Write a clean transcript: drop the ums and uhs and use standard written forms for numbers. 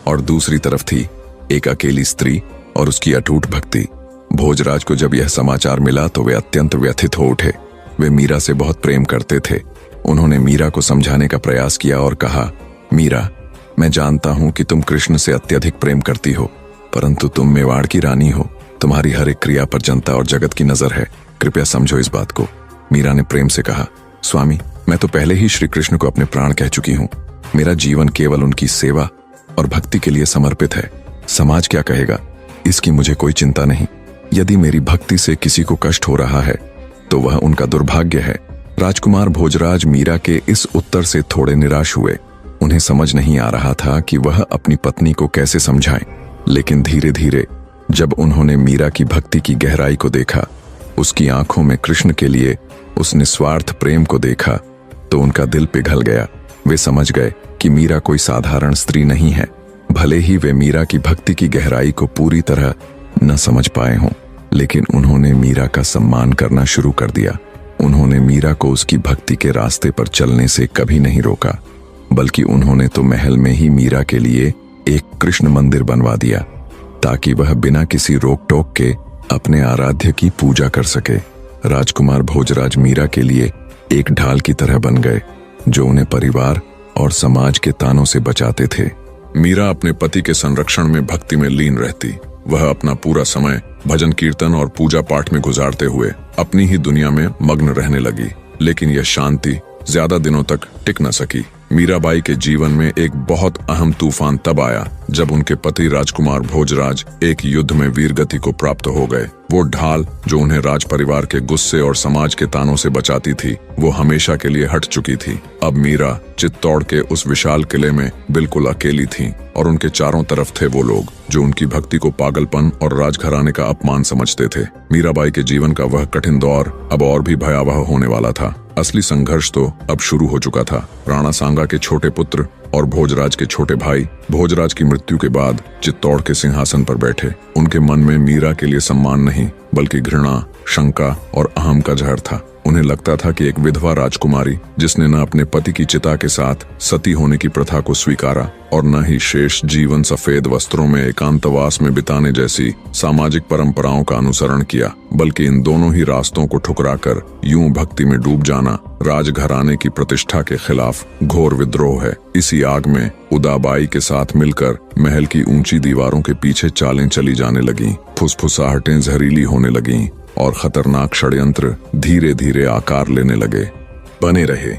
और दूसरी तरफ थी एक अकेली स्त्री और उसकी अटूट भक्ति। भोजराज को जब यह समाचार मिला तो वे अत्यंत व्यथित हो उठे। वे मीरा से बहुत प्रेम करते थे। उन्होंने मीरा को समझाने का प्रयास किया और कहा, मीरा, मैं जानता हूं कि तुम कृष्ण से अत्यधिक प्रेम करती हो, परंतु तुम मेवाड़ की रानी हो। तुम्हारी हर एक क्रिया पर जनता और जगत की नजर है। कृपया समझो इस बात को। मीरा ने प्रेम से कहा, स्वामी, मैं तो पहले ही श्री कृष्ण को अपने प्राण कह चुकी हूँ। मेरा जीवन केवल उनकी सेवा और भक्ति के लिए समर्पित है। समाज क्या कहेगा, इसकी मुझे कोई चिंता नहीं। यदि मेरी भक्ति से किसी को कष्ट हो रहा है तो वह उनका दुर्भाग्य है। राजकुमार भोजराज मीरा के इस उत्तर से थोड़े निराश हुए। उन्हें समझ नहीं आ रहा था कि वह अपनी पत्नी को कैसे समझाएं। लेकिन धीरे धीरे जब उन्होंने मीरा की भक्ति की गहराई को देखा, उसकी आंखों में कृष्ण के लिए उस निस्वार्थ प्रेम को देखा, तो उनका दिल पिघल गया। वे समझ गए कि मीरा कोई साधारण स्त्री नहीं है। भले ही वे मीरा की भक्ति की गहराई को पूरी तरह न समझ पाए हों, लेकिन उन्होंने मीरा का सम्मान करना शुरू कर दिया। उन्होंने मीरा को उसकी भक्ति के रास्ते पर चलने से कभी नहीं रोका, बल्कि उन्होंने तो महल में ही मीरा के लिए एक कृष्ण मंदिर बनवा दिया, ताकि वह बिना किसी रोक टोक के अपने आराध्य की पूजा कर सके। राजकुमार भोजराज मीरा के लिए एक ढाल की तरह बन गए, जो उन्हें परिवार और समाज के तानों से बचाते थे। मीरा अपने पति के संरक्षण में भक्ति में लीन रहती। वह अपना पूरा समय भजन कीर्तन और पूजा पाठ में गुजारते हुए अपनी ही दुनिया में मग्न रहने लगी। लेकिन यह शांति ज्यादा दिनों तक टिक न सकी। मीराबाई के जीवन में एक बहुत अहम तूफान तब आया जब उनके पति राजकुमार भोजराज एक युद्ध में वीरगति को प्राप्त हो गए। वो ढाल जो उन्हें राज परिवार के गुस्से और समाज के तानों से बचाती थी, वो हमेशा के लिए हट चुकी थी। अब मीरा चित्तौड़ के उस विशाल किले में बिल्कुल अकेली थी और उनके चारों तरफ थे वो लोग जो उनकी भक्ति को पागलपन और राजघराने का अपमान समझते थे। मीराबाई के जीवन का वह कठिन दौर अब और भी भयावह होने वाला था। असली संघर्ष तो अब शुरू हो चुका था। राणा सांगा के छोटे पुत्र और भोजराज के छोटे भाई भोजराज की मृत्यु के बाद चित्तौड़ के सिंहासन पर बैठे। उनके मन में मीरा के लिए सम्मान नहीं, बल्कि घृणा, शंका और अहम का जहर था। उन्हें लगता था कि एक विधवा राजकुमारी जिसने न अपने पति की चिता के साथ सती होने की प्रथा को स्वीकारा और न ही शेष जीवन सफेद वस्त्रों में एकांतवास में बिताने जैसी सामाजिक परंपराओं का अनुसरण किया, बल्कि इन दोनों ही रास्तों को ठुकराकर यूं भक्ति में डूब जाना राजघराने की प्रतिष्ठा के खिलाफ घोर विद्रोह है। इसी आग में उदाबाई के साथ मिलकर महल की ऊंची दीवारों के पीछे चालें चली जाने लगीं, फुसफुसाहटें जहरीली होने लगीं और खतरनाक षड्यंत्र धीरे धीरे आकार लेने लगे। बने रहे